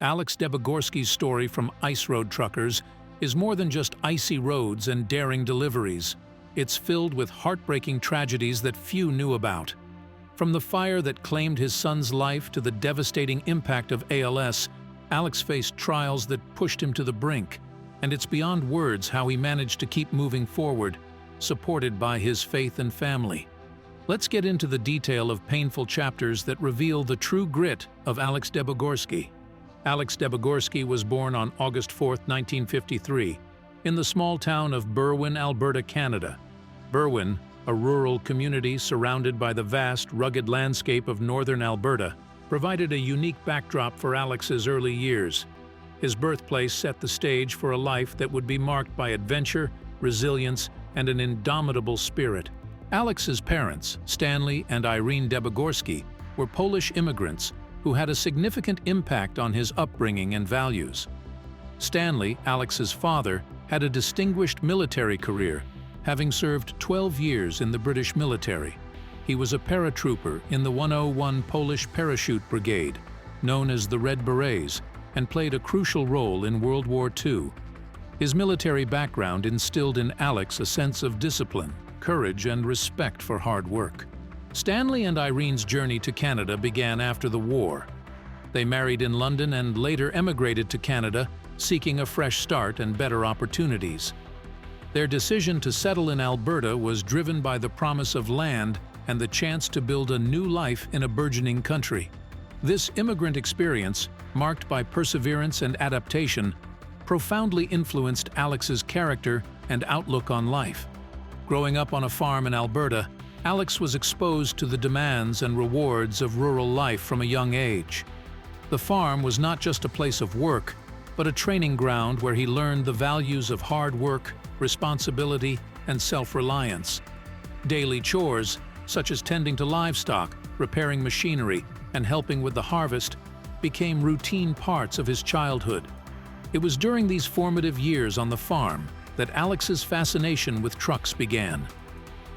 Alex Debogorski's story from Ice Road Truckers is more than just icy roads and daring deliveries. It's filled with heartbreaking tragedies that few knew about. From the fire that claimed his son's life to the devastating impact of ALS, Alex faced trials that pushed him to the brink, and it's beyond words how he managed to keep moving forward, supported by his faith and family. Let's get into the detail of painful chapters that reveal the true grit of Alex Debogorski. Alex Debogorski was born on August 4, 1953, in the small town of Berwyn, Alberta, Canada. Berwyn, a rural community surrounded by the vast, rugged landscape of northern Alberta, provided a unique backdrop for Alex's early years. His birthplace set the stage for a life that would be marked by adventure, resilience, and an indomitable spirit. Alex's parents, Stanley and Irene Debogorski, were Polish immigrants who had a significant impact on his upbringing and values. Stanley, Alex's father, had a distinguished military career, having served 12 years in the British military. He was a paratrooper in the 101 Polish Parachute Brigade, known as the Red Berets, and played a crucial role in World War II. His military background instilled in Alex a sense of discipline, courage, and respect for hard work. Stanley and Irene's journey to Canada began after the war. They married in London and later emigrated to Canada, seeking a fresh start and better opportunities. Their decision to settle in Alberta was driven by the promise of land and the chance to build a new life in a burgeoning country. This immigrant experience, marked by perseverance and adaptation, profoundly influenced Alex's character and outlook on life. Growing up on a farm in Alberta, Alex was exposed to the demands and rewards of rural life from a young age. The farm was not just a place of work, but a training ground where he learned the values of hard work, responsibility, and self-reliance. Daily chores, such as tending to livestock, repairing machinery, and helping with the harvest, became routine parts of his childhood. It was during these formative years on the farm that Alex's fascination with trucks began.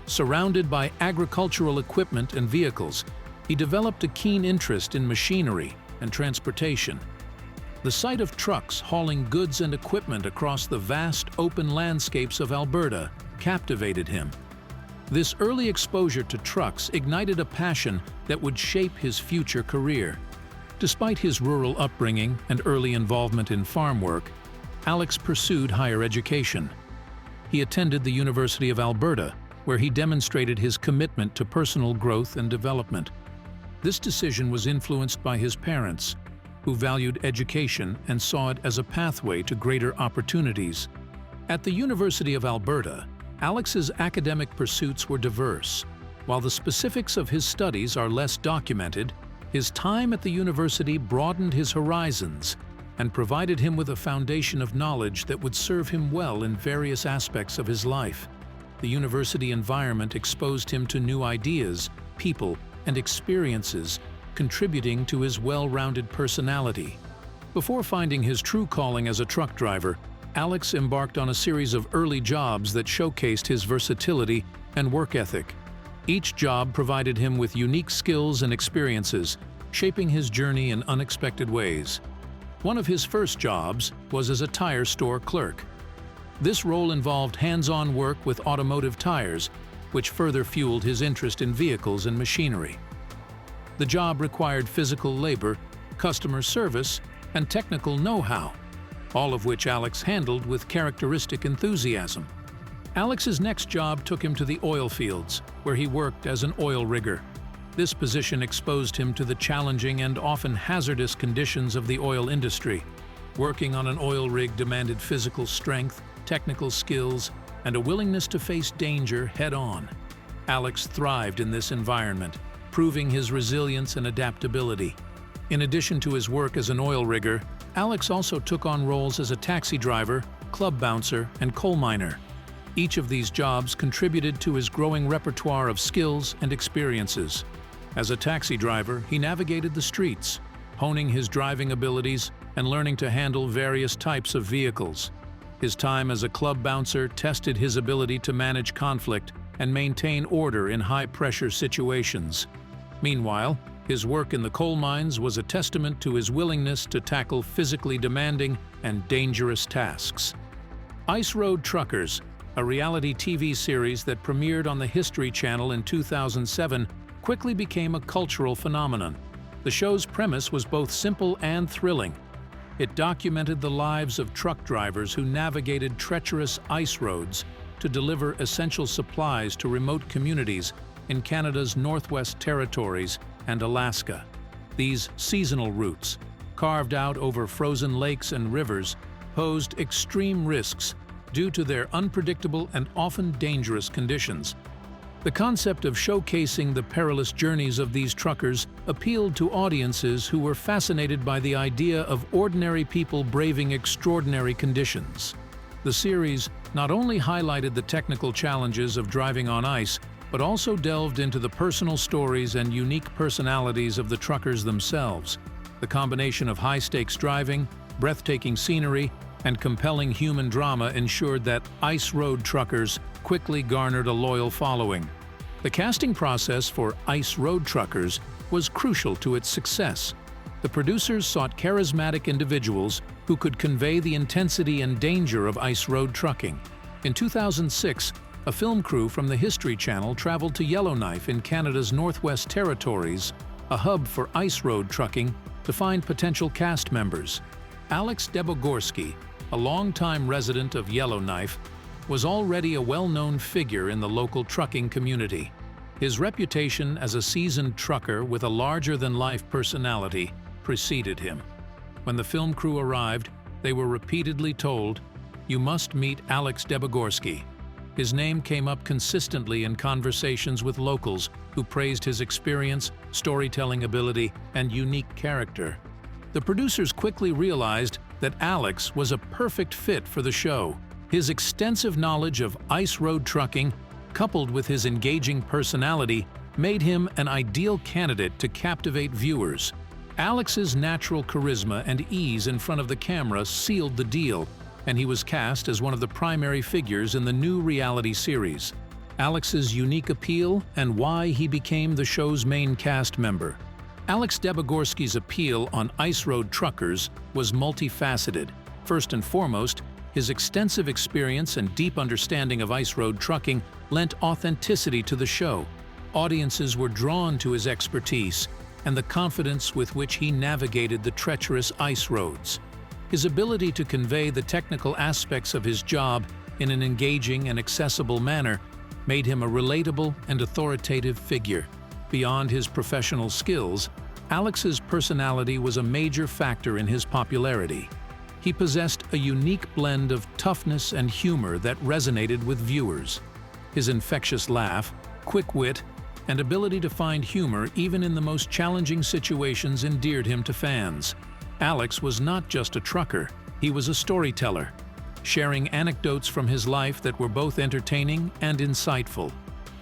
Surrounded by agricultural equipment and vehicles, he developed a keen interest in machinery and transportation. The sight of trucks hauling goods and equipment across the vast open landscapes of Alberta captivated him. This early exposure to trucks ignited a passion that would shape his future career. Despite his rural upbringing and early involvement in farm work, Alex pursued higher education. He attended the University of Alberta, where he demonstrated his commitment to personal growth and development. This decision was influenced by his parents, who valued education and saw it as a pathway to greater opportunities. At the University of Alberta, Alex's academic pursuits were diverse. While the specifics of his studies are less documented, his time at the university broadened his horizons and provided him with a foundation of knowledge that would serve him well in various aspects of his life. The university environment exposed him to new ideas, people, and experiences, contributing to his well-rounded personality. Before finding his true calling as a truck driver, Alex embarked on a series of early jobs that showcased his versatility and work ethic. Each job provided him with unique skills and experiences, shaping his journey in unexpected ways. One of his first jobs was as a tire store clerk. This role involved hands-on work with automotive tires, which further fueled his interest in vehicles and machinery. The job required physical labor, customer service, and technical know-how, all of which Alex handled with characteristic enthusiasm. Alex's next job took him to the oil fields, where he worked as an oil rigger. This position exposed him to the challenging and often hazardous conditions of the oil industry. Working on an oil rig demanded physical strength, technical skills, and a willingness to face danger head-on. Alex thrived in this environment, proving his resilience and adaptability. In addition to his work as an oil rigger, Alex also took on roles as a taxi driver, club bouncer, and coal miner. Each of these jobs contributed to his growing repertoire of skills and experiences. As a taxi driver, he navigated the streets, honing his driving abilities and learning to handle various types of vehicles. His time as a club bouncer tested his ability to manage conflict and maintain order in high-pressure situations. Meanwhile, His work in the coal mines was a testament to his willingness to tackle physically demanding and dangerous tasks. Ice Road Truckers, a reality TV series that premiered on the History Channel in 2007, quickly became a cultural phenomenon. The show's premise was both simple and thrilling. It documented the lives of truck drivers who navigated treacherous ice roads to deliver essential supplies to remote communities in Canada's Northwest Territories and Alaska. These seasonal routes, carved out over frozen lakes and rivers, posed extreme risks due to their unpredictable and often dangerous conditions. The concept of showcasing the perilous journeys of these truckers appealed to audiences who were fascinated by the idea of ordinary people braving extraordinary conditions. The series not only highlighted the technical challenges of driving on ice, but also delved into the personal stories and unique personalities of the truckers themselves. The combination of high-stakes driving, breathtaking scenery, and compelling human drama ensured that Ice Road Truckers quickly garnered a loyal following. The casting process for Ice Road Truckers was crucial to its success. The producers sought charismatic individuals who could convey the intensity and danger of ice road trucking. In 2006, a film crew from the History Channel traveled to Yellowknife in Canada's Northwest Territories, a hub for ice road trucking, to find potential cast members. Alex Debogorski, a longtime resident of Yellowknife, was already a well-known figure in the local trucking community. His reputation as a seasoned trucker with a larger-than-life personality preceded him. When the film crew arrived, they were repeatedly told, "You must meet Alex Debogorski." His name came up consistently in conversations with locals who praised his experience, storytelling ability, and unique character. The producers quickly realized that Alex was a perfect fit for the show. His extensive knowledge of ice road trucking, coupled with his engaging personality, made him an ideal candidate to captivate viewers. Alex's natural charisma and ease in front of the camera sealed the deal, and he was cast as one of the primary figures in the new reality series. Alex's unique appeal and why he became the show's main cast member. Alex Debogorski's appeal on Ice Road Truckers was multifaceted. First and foremost, his extensive experience and deep understanding of ice road trucking lent authenticity to the show. Audiences were drawn to his expertise and the confidence with which he navigated the treacherous ice roads. His ability to convey the technical aspects of his job in an engaging and accessible manner made him a relatable and authoritative figure. Beyond his professional skills, Alex's personality was a major factor in his popularity. He possessed a unique blend of toughness and humor that resonated with viewers. His infectious laugh, quick wit, and ability to find humor even in the most challenging situations endeared him to fans. Alex was not just a trucker, he was a storyteller, sharing anecdotes from his life that were both entertaining and insightful.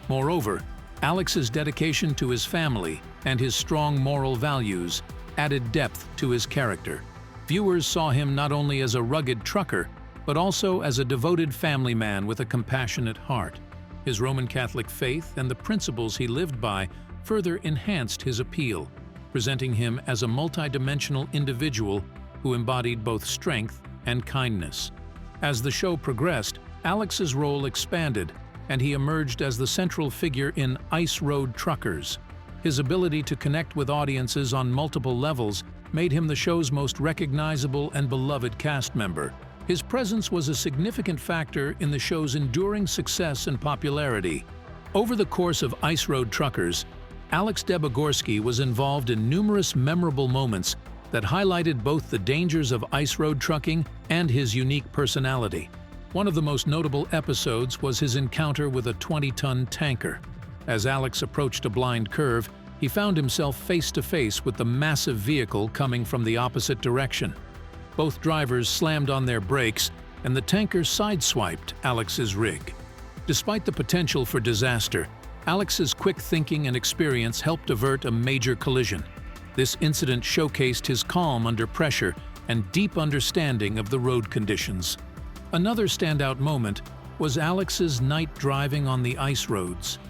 Moreover, Alex's dedication to his family and his strong moral values added depth to his character. Viewers saw him not only as a rugged trucker, but also as a devoted family man with a compassionate heart. His Roman Catholic faith and the principles he lived by further enhanced his appeal, presenting him as a multidimensional individual who embodied both strength and kindness. As the show progressed, Alex's role expanded, and he emerged as the central figure in Ice Road Truckers. His ability to connect with audiences on multiple levels made him the show's most recognizable and beloved cast member. His presence was a significant factor in the show's enduring success and popularity. Over the course of Ice Road Truckers, Alex Debogorski was involved in numerous memorable moments that highlighted both the dangers of ice road trucking and his unique personality. One of the most notable episodes was his encounter with a 20-ton tanker. As Alex approached a blind curve, he found himself face-to-face with the massive vehicle coming from the opposite direction. Both drivers slammed on their brakes, and the tanker sideswiped Alex's rig. Despite the potential for disaster, Alex's quick thinking and experience helped avert a major collision. This incident showcased his calm under pressure and deep understanding of the road conditions. Another standout moment was Alex's night driving on the ice roads.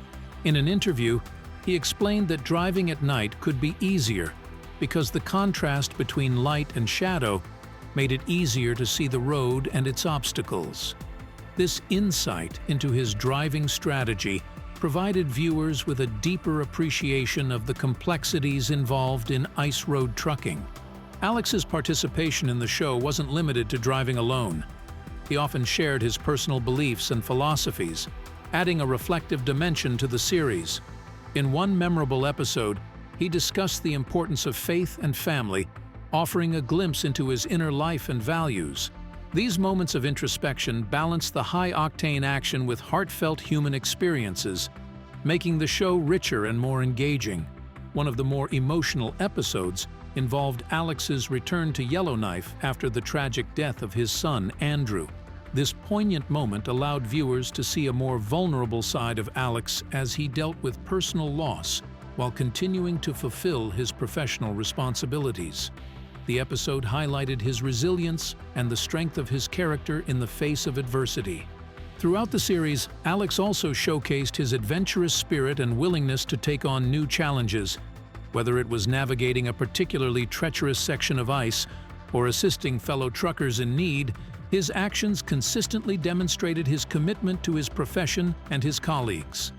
In an interview, He explained that driving at night could be easier because the contrast between light and shadow made it easier to see the road and its obstacles. This insight into his driving strategy provided viewers with a deeper appreciation of the complexities involved in ice road trucking. Alex's participation in the show wasn't limited to driving alone. He often shared his personal beliefs and philosophies, adding a reflective dimension to the series. In one memorable episode, he discussed the importance of faith and family, offering a glimpse into his inner life and values. These moments of introspection balance the high-octane action with heartfelt human experiences, making the show richer and more engaging. One of the more emotional episodes involved Alex's return to Yellowknife after the tragic death of his son, Andrew. This poignant moment allowed viewers to see a more vulnerable side of Alex as he dealt with personal loss while continuing to fulfill his professional responsibilities. The episode highlighted his resilience and the strength of his character in the face of adversity. Throughout the series, Alex also showcased his adventurous spirit and willingness to take on new challenges. Whether it was navigating a particularly treacherous section of ice or assisting fellow truckers in need, his actions consistently demonstrated his commitment to his profession and his colleagues.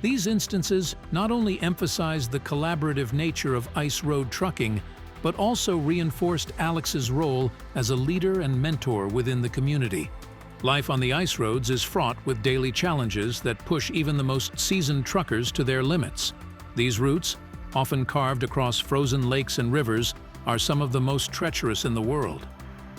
These instances not only emphasized the collaborative nature of ice road trucking, but also reinforced Alex's role as a leader and mentor within the community. Life on the ice roads is fraught with daily challenges that push even the most seasoned truckers to their limits. These routes, often carved across frozen lakes and rivers, are some of the most treacherous in the world.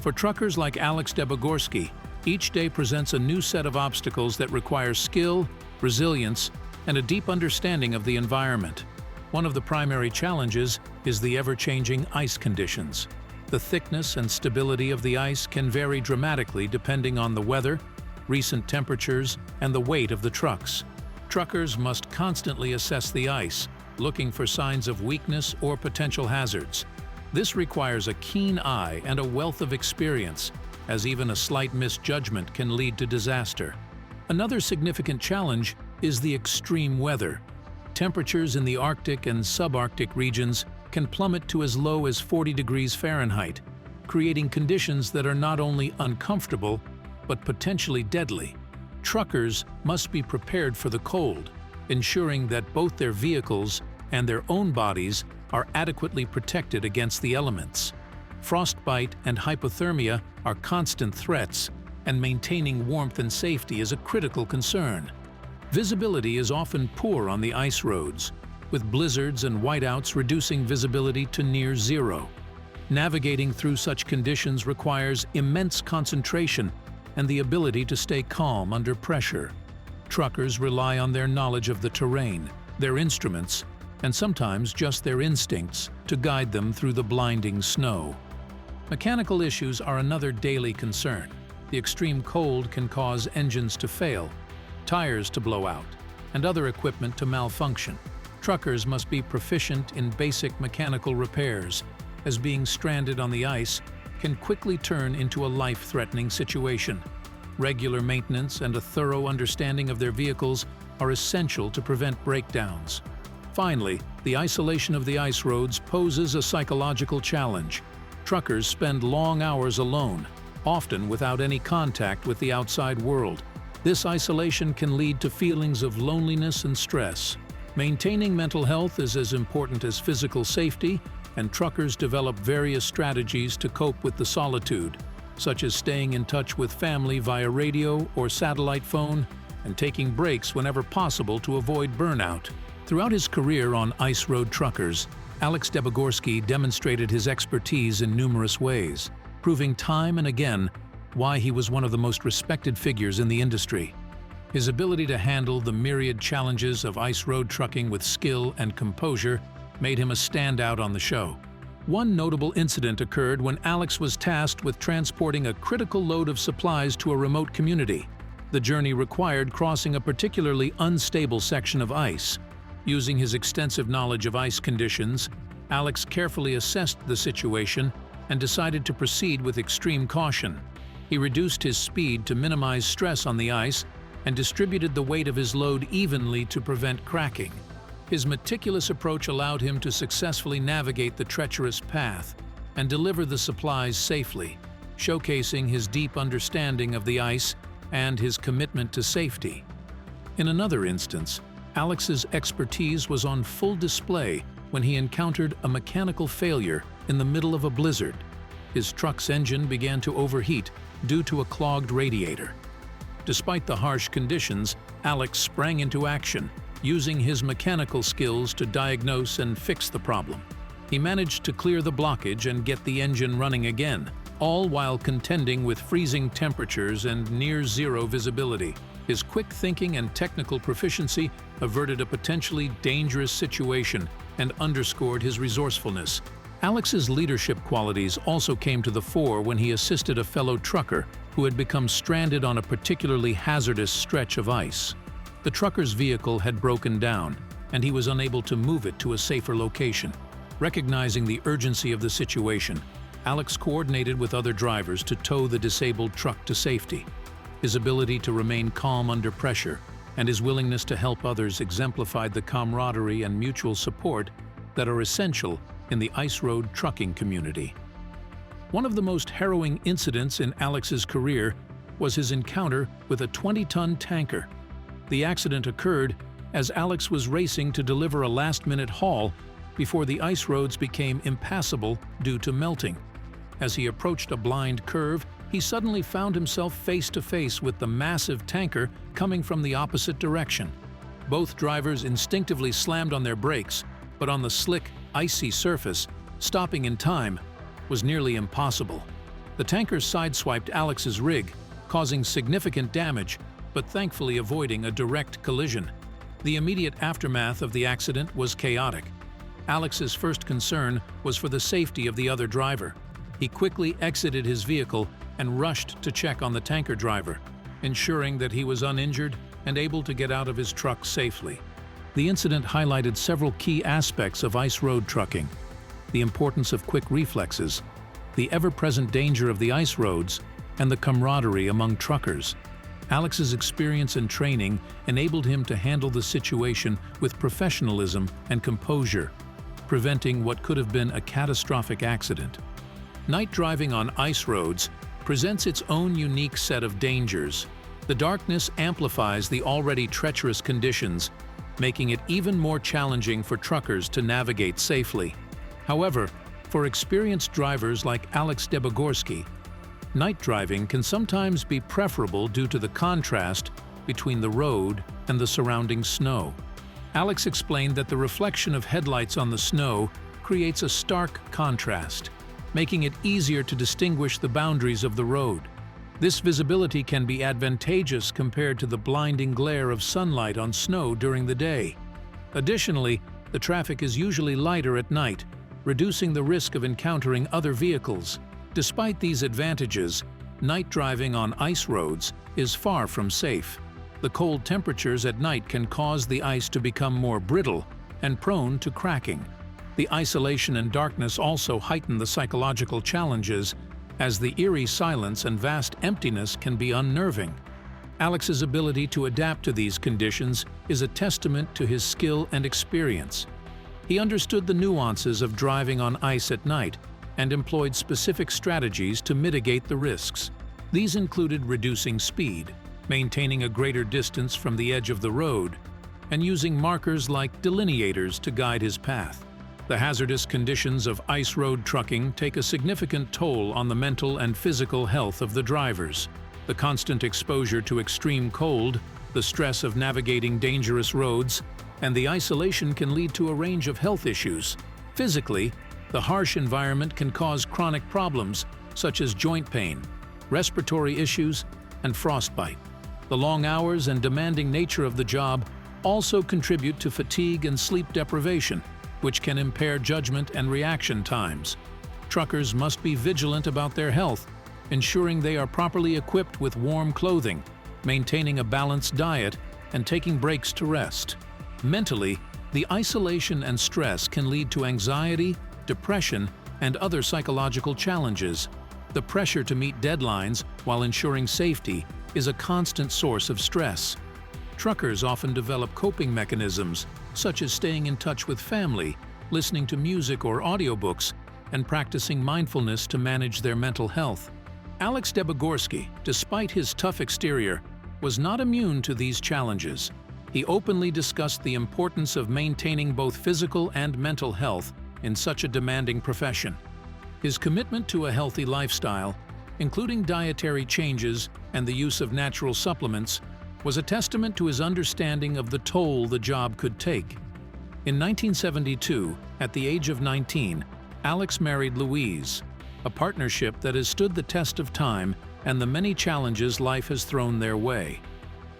For truckers like Alex Debogorski, each day presents a new set of obstacles that require skill, resilience, and a deep understanding of the environment. One of the primary challenges is the ever-changing ice conditions. The thickness and stability of the ice can vary dramatically depending on the weather, recent temperatures, and the weight of the trucks. Truckers must constantly assess the ice, looking for signs of weakness or potential hazards. This requires a keen eye and a wealth of experience, as even a slight misjudgment can lead to disaster. Another significant challenge is the extreme weather. Temperatures in the Arctic and subarctic regions can plummet to as low as 40 degrees Fahrenheit, creating conditions that are not only uncomfortable, but potentially deadly. Truckers must be prepared for the cold, ensuring that both their vehicles and their own bodies are adequately protected against the elements. Frostbite and hypothermia are constant threats, and maintaining warmth and safety is a critical concern. Visibility is often poor on the ice roads, with blizzards and whiteouts reducing visibility to near zero. Navigating through such conditions requires immense concentration and the ability to stay calm under pressure. Truckers rely on their knowledge of the terrain, their instruments, and sometimes just their instincts to guide them through the blinding snow. Mechanical issues are another daily concern. The extreme cold can cause engines to fail, tires to blow out, and other equipment to malfunction. Truckers must be proficient in basic mechanical repairs, as being stranded on the ice can quickly turn into a life-threatening situation. Regular maintenance and a thorough understanding of their vehicles are essential to prevent breakdowns. Finally, the isolation of the ice roads poses a psychological challenge. Truckers spend long hours alone, often without any contact with the outside world. This isolation can lead to feelings of loneliness and stress. Maintaining mental health is as important as physical safety, and truckers develop various strategies to cope with the solitude, such as staying in touch with family via radio or satellite phone and taking breaks whenever possible to avoid burnout. Throughout his career on ice road truckers, Alex Debogorski demonstrated his expertise in numerous ways, proving time and again why he was one of the most respected figures in the industry. His ability to handle the myriad challenges of ice road trucking with skill and composure made him a standout on the show. One notable incident occurred when Alex was tasked with transporting a critical load of supplies to a remote community. The journey required crossing a particularly unstable section of ice. Using his extensive knowledge of ice conditions, Alex carefully assessed the situation and decided to proceed with extreme caution. He reduced his speed to minimize stress on the ice and distributed the weight of his load evenly to prevent cracking. His meticulous approach allowed him to successfully navigate the treacherous path and deliver the supplies safely, showcasing his deep understanding of the ice and his commitment to safety. In another instance, Alex's expertise was on full display when he encountered a mechanical failure in the middle of a blizzard. His truck's engine began to overheat due to a clogged radiator. Despite the harsh conditions, Alex sprang into action, using his mechanical skills to diagnose and fix the problem. He managed to clear the blockage and get the engine running again, all while contending with freezing temperatures and near-zero visibility. His quick thinking and technical proficiency averted a potentially dangerous situation and underscored his resourcefulness. Alex's leadership qualities also came to the fore when he assisted a fellow trucker who had become stranded on a particularly hazardous stretch of ice. The trucker's vehicle had broken down, and he was unable to move it to a safer location. Recognizing the urgency of the situation, Alex coordinated with other drivers to tow the disabled truck to safety. His ability to remain calm under pressure and his willingness to help others exemplified the camaraderie and mutual support that are essential in the ice road trucking community. One of the most harrowing incidents in Alex's career was his encounter with a 20-ton tanker. The accident occurred as Alex was racing to deliver a last-minute haul before the ice roads became impassable due to melting. As he approached a blind curve, he suddenly found himself face-to-face with the massive tanker coming from the opposite direction. Both drivers instinctively slammed on their brakes, but on the slick, icy surface, stopping in time was nearly impossible. The tanker sideswiped Alex's rig, causing significant damage, but thankfully avoiding a direct collision. The immediate aftermath of the accident was chaotic. Alex's first concern was for the safety of the other driver. He quickly exited his vehicle and rushed to check on the tanker driver, ensuring that he was uninjured and able to get out of his truck safely. The incident highlighted several key aspects of ice road trucking: the importance of quick reflexes, the ever-present danger of the ice roads, and the camaraderie among truckers. Alex's experience and training enabled him to handle the situation with professionalism and composure, preventing what could have been a catastrophic accident. Night driving on ice roads presents its own unique set of dangers. The darkness amplifies the already treacherous conditions, making it even more challenging for truckers to navigate safely. However, for experienced drivers like Alex Debogorski, night driving can sometimes be preferable due to the contrast between the road and the surrounding snow. Alex explained that the reflection of headlights on the snow creates a stark contrast, making it easier to distinguish the boundaries of the road. This visibility can be advantageous compared to the blinding glare of sunlight on snow during the day. Additionally, the traffic is usually lighter at night, reducing the risk of encountering other vehicles. Despite these advantages, night driving on ice roads is far from safe. The cold temperatures at night can cause the ice to become more brittle and prone to cracking. The isolation and darkness also heighten the psychological challenges, as the eerie silence and vast emptiness can be unnerving. Alex's ability to adapt to these conditions is a testament to his skill and experience. He understood the nuances of driving on ice at night and employed specific strategies to mitigate the risks. These included reducing speed, maintaining a greater distance from the edge of the road, and using markers like delineators to guide his path. The hazardous conditions of ice road trucking take a significant toll on the mental and physical health of the drivers. The constant exposure to extreme cold, the stress of navigating dangerous roads, and the isolation can lead to a range of health issues. Physically, the harsh environment can cause chronic problems such as joint pain, respiratory issues, and frostbite. The long hours and demanding nature of the job also contribute to fatigue and sleep deprivation, which can impair judgment and reaction times. Truckers must be vigilant about their health, ensuring they are properly equipped with warm clothing, maintaining a balanced diet, and taking breaks to rest. Mentally, the isolation and stress can lead to anxiety, depression, and other psychological challenges. The pressure to meet deadlines while ensuring safety is a constant source of stress. Truckers often develop coping mechanisms such as staying in touch with family, listening to music or audiobooks, and practicing mindfulness to manage their mental health. Alex Debogorski, despite his tough exterior, was not immune to these challenges. He openly discussed the importance of maintaining both physical and mental health in such a demanding profession. His commitment to a healthy lifestyle, including dietary changes and the use of natural supplements, was a testament to his understanding of the toll the job could take. In 1972, at the age of 19, Alex married Louise, a partnership that has stood the test of time and the many challenges life has thrown their way.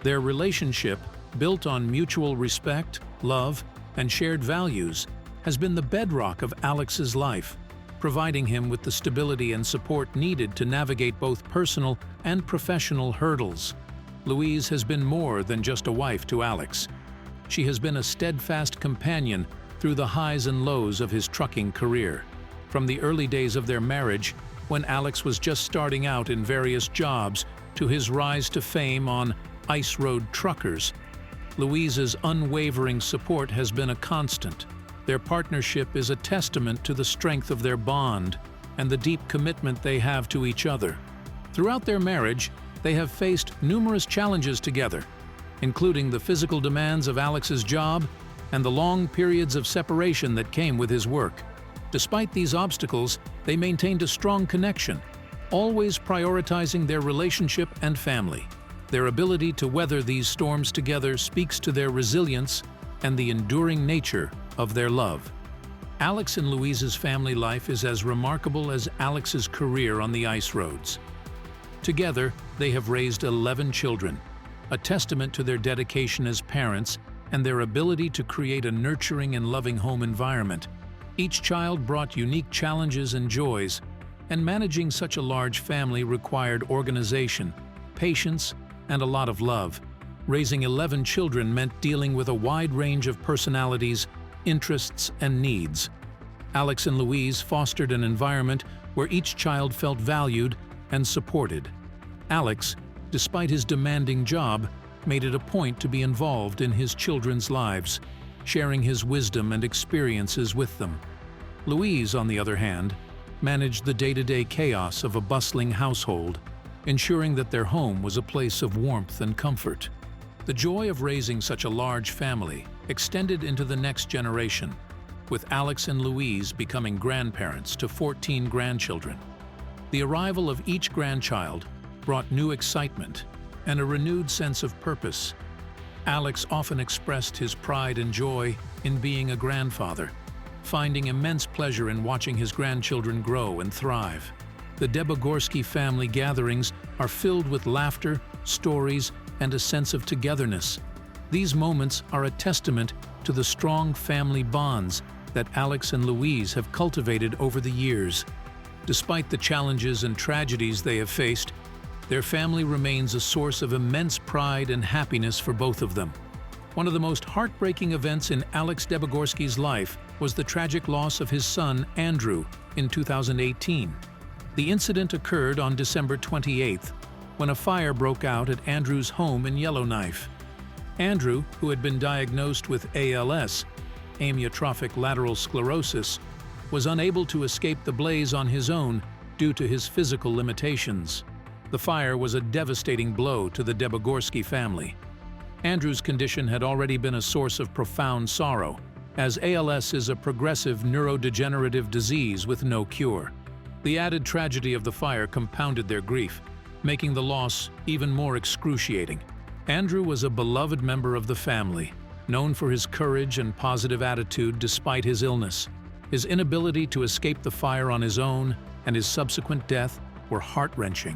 Their relationship, built on mutual respect, love, and shared values, has been the bedrock of Alex's life, providing him with the stability and support needed to navigate both personal and professional hurdles. Louise has been more than just a wife to Alex. She has been a steadfast companion through the highs and lows of his trucking career. From the early days of their marriage, when Alex was just starting out in various jobs, to his rise to fame on Ice Road Truckers, Louise's unwavering support has been a constant. Their partnership is a testament to the strength of their bond and the deep commitment they have to each other. Throughout their marriage, they have faced numerous challenges together, including the physical demands of Alex's job and the long periods of separation that came with his work. Despite these obstacles, they maintained a strong connection, always prioritizing their relationship and family. Their ability to weather these storms together speaks to their resilience and the enduring nature of their love. Alex and Louise's family life is as remarkable as Alex's career on the ice roads. Together, they have raised 11 children, a testament to their dedication as parents and their ability to create a nurturing and loving home environment. Each child brought unique challenges and joys, and managing such a large family required organization, patience, and a lot of love. Raising 11 children meant dealing with a wide range of personalities, interests, and needs. Alex and Louise fostered an environment where each child felt valued and supported. Alex, despite his demanding job, made it a point to be involved in his children's lives, sharing his wisdom and experiences with them. Louise, on the other hand, managed the day-to-day chaos of a bustling household, ensuring that their home was a place of warmth and comfort. The joy of raising such a large family extended into the next generation, with Alex and Louise becoming grandparents to 14 grandchildren. The arrival of each grandchild brought new excitement and a renewed sense of purpose. Alex often expressed his pride and joy in being a grandfather, finding immense pleasure in watching his grandchildren grow and thrive. The Debogorski family gatherings are filled with laughter, stories, and a sense of togetherness. These moments are a testament to the strong family bonds that Alex and Louise have cultivated over the years. Despite the challenges and tragedies they have faced, their family remains a source of immense pride and happiness for both of them. One of the most heartbreaking events in Alex Debogorski's life was the tragic loss of his son, Andrew, in 2018. The incident occurred on December 28th, when a fire broke out at Andrew's home in Yellowknife. Andrew, who had been diagnosed with ALS, amyotrophic lateral sclerosis, was unable to escape the blaze on his own due to his physical limitations. The fire was a devastating blow to the Debogorski family. Andrew's condition had already been a source of profound sorrow, as ALS is a progressive neurodegenerative disease with no cure. The added tragedy of the fire compounded their grief, making the loss even more excruciating. Andrew was a beloved member of the family, known for his courage and positive attitude despite his illness. His inability to escape the fire on his own and his subsequent death were heart-wrenching.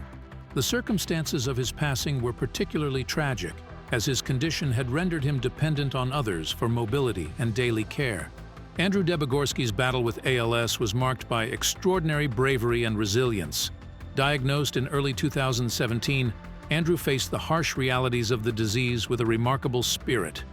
The circumstances of his passing were particularly tragic, as his condition had rendered him dependent on others for mobility and daily care. Andrew Debogorski's battle with ALS was marked by extraordinary bravery and resilience. Diagnosed in early 2017, Andrew faced the harsh realities of the disease with a remarkable spirit.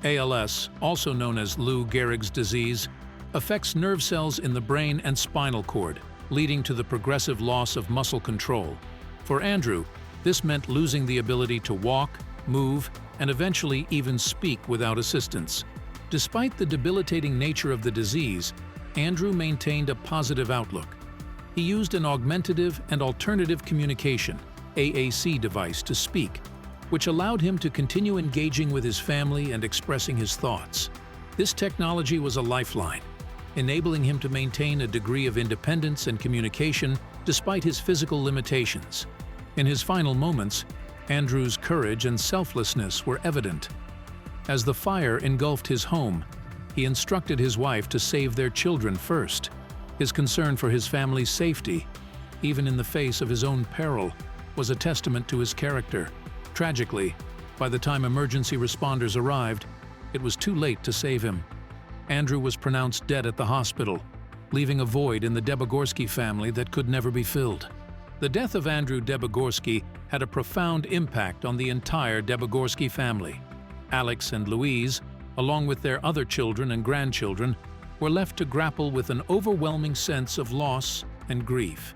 ALS, also known as Lou Gehrig's disease, affects nerve cells in the brain and spinal cord, leading to the progressive loss of muscle control. For Andrew, this meant losing the ability to walk, move, and eventually even speak without assistance. Despite the debilitating nature of the disease, Andrew maintained a positive outlook. He used an augmentative and alternative communication (AAC) device to speak, which allowed him to continue engaging with his family and expressing his thoughts. This technology was a lifeline, enabling him to maintain a degree of independence and communication despite his physical limitations. In his final moments, Andrew's courage and selflessness were evident. As the fire engulfed his home, he instructed his wife to save their children first. His concern for his family's safety, even in the face of his own peril, was a testament to his character. Tragically, by the time emergency responders arrived, it was too late to save him. Andrew was pronounced dead at the hospital, leaving a void in the Debogorski family that could never be filled. The death of Andrew Debogorski had a profound impact on the entire Debogorski family. Alex and Louise, along with their other children and grandchildren, were left to grapple with an overwhelming sense of loss and grief.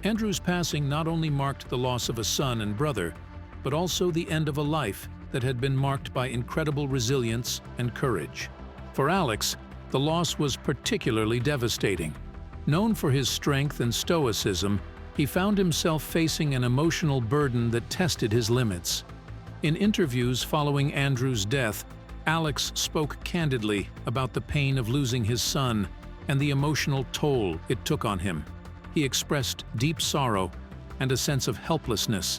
Andrew's passing not only marked the loss of a son and brother, but also the end of a life that had been marked by incredible resilience and courage. For Alex, the loss was particularly devastating. Known for his strength and stoicism, he found himself facing an emotional burden that tested his limits. In interviews following Andrew's death, Alex spoke candidly about the pain of losing his son and the emotional toll it took on him. He expressed deep sorrow and a sense of helplessness,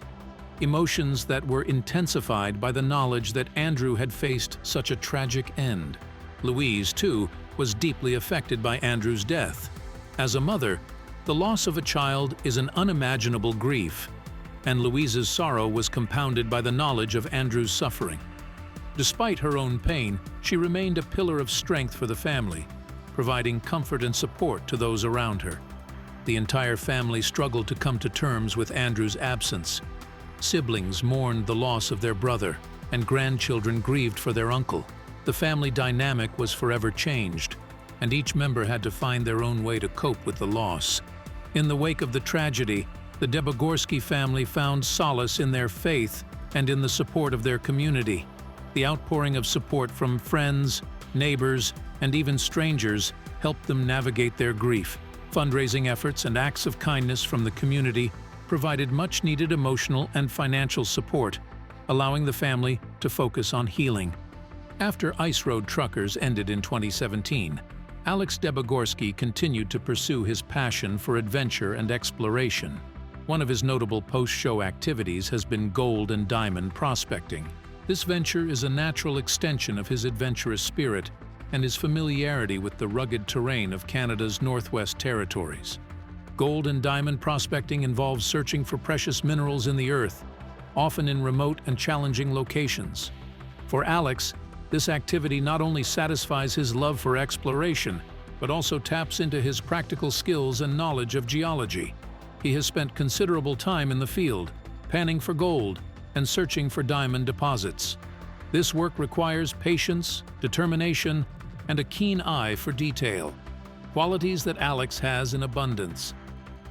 emotions that were intensified by the knowledge that Andrew had faced such a tragic end. Louise, too, was deeply affected by Andrew's death. As a mother, the loss of a child is an unimaginable grief, and Louise's sorrow was compounded by the knowledge of Andrew's suffering. Despite her own pain, she remained a pillar of strength for the family, providing comfort and support to those around her. The entire family struggled to come to terms with Andrew's absence. Siblings mourned the loss of their brother, and grandchildren grieved for their uncle. The family dynamic was forever changed, and each member had to find their own way to cope with the loss. In the wake of the tragedy, the Debogorski family found solace in their faith and in the support of their community. The outpouring of support from friends, neighbors, and even strangers helped them navigate their grief. Fundraising efforts and acts of kindness from the community provided much-needed emotional and financial support, allowing the family to focus on healing. After Ice Road Truckers ended in 2017, Alex Debogorski continued to pursue his passion for adventure and exploration. One of his notable post-show activities has been gold and diamond prospecting. This venture is a natural extension of his adventurous spirit and his familiarity with the rugged terrain of Canada's Northwest Territories. Gold and diamond prospecting involves searching for precious minerals in the earth, often in remote and challenging locations. For Alex, this activity not only satisfies his love for exploration, but also taps into his practical skills and knowledge of geology. He has spent considerable time in the field, panning for gold and searching for diamond deposits. This work requires patience, determination, and a keen eye for detail, qualities that Alex has in abundance.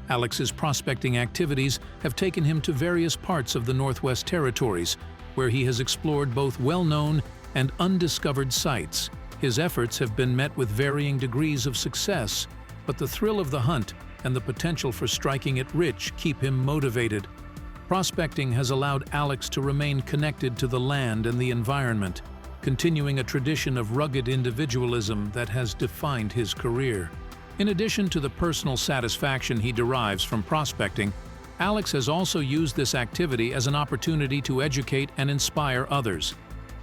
Alex's prospecting activities have taken him to various parts of the Northwest Territories, where he has explored both well-known and undiscovered sites. His efforts have been met with varying degrees of success, but the thrill of the hunt and the potential for striking it rich keep him motivated. Prospecting has allowed Alex to remain connected to the land and the environment, continuing a tradition of rugged individualism that has defined his career. In addition to the personal satisfaction he derives from prospecting, Alex has also used this activity as an opportunity to educate and inspire others.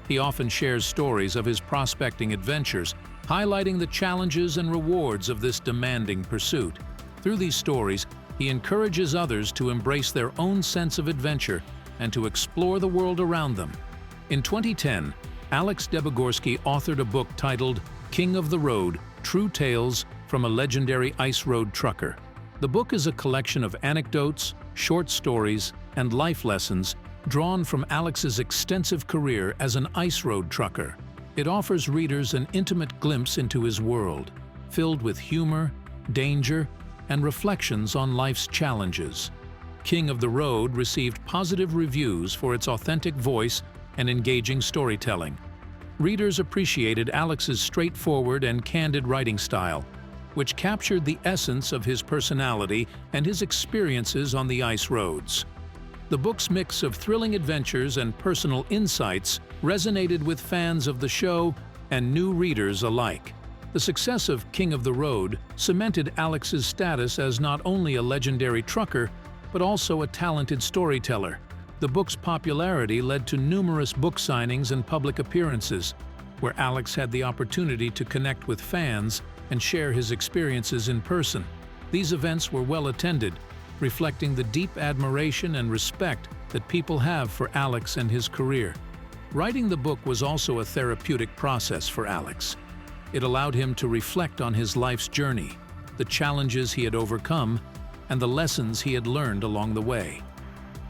He often shares stories of his prospecting adventures, highlighting the challenges and rewards of this demanding pursuit. Through these stories, he encourages others to embrace their own sense of adventure and to explore the world around them. In 2010, Alex Debogorski authored a book titled King of the Road: True Tales from a Legendary Ice Road Trucker. The book is a collection of anecdotes, short stories, and life lessons drawn from Alex's extensive career as an ice road trucker. It offers readers an intimate glimpse into his world, filled with humor, danger, and reflections on life's challenges. King of the Road received positive reviews for its authentic voice and engaging storytelling. Readers appreciated Alex's straightforward and candid writing style, which captured the essence of his personality and his experiences on the ice roads. The book's mix of thrilling adventures and personal insights resonated with fans of the show and new readers alike. The success of King of the Road cemented Alex's status as not only a legendary trucker, but also a talented storyteller. The book's popularity led to numerous book signings and public appearances, where Alex had the opportunity to connect with fans and share his experiences in person. These events were well attended, reflecting the deep admiration and respect that people have for Alex and his career. Writing the book was also a therapeutic process for Alex. It allowed him to reflect on his life's journey, the challenges he had overcome, and the lessons he had learned along the way.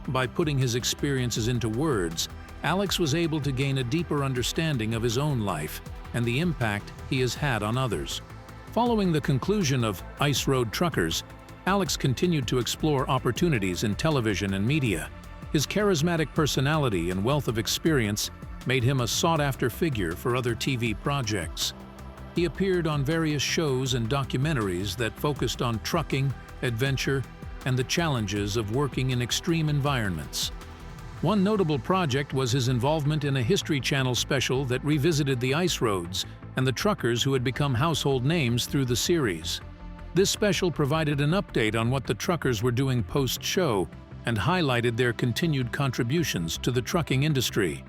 By putting his experiences into words, Alex was able to gain a deeper understanding of his own life and the impact he has had on others. Following the conclusion of Ice Road Truckers, Alex continued to explore opportunities in television and media. His charismatic personality and wealth of experience made him a sought-after figure for other TV projects. He appeared on various shows and documentaries that focused on trucking, adventure, and the challenges of working in extreme environments. One notable project was his involvement in a History Channel special that revisited the ice roads and the truckers who had become household names through the series. This special provided an update on what the truckers were doing post-show and highlighted their continued contributions to the trucking industry.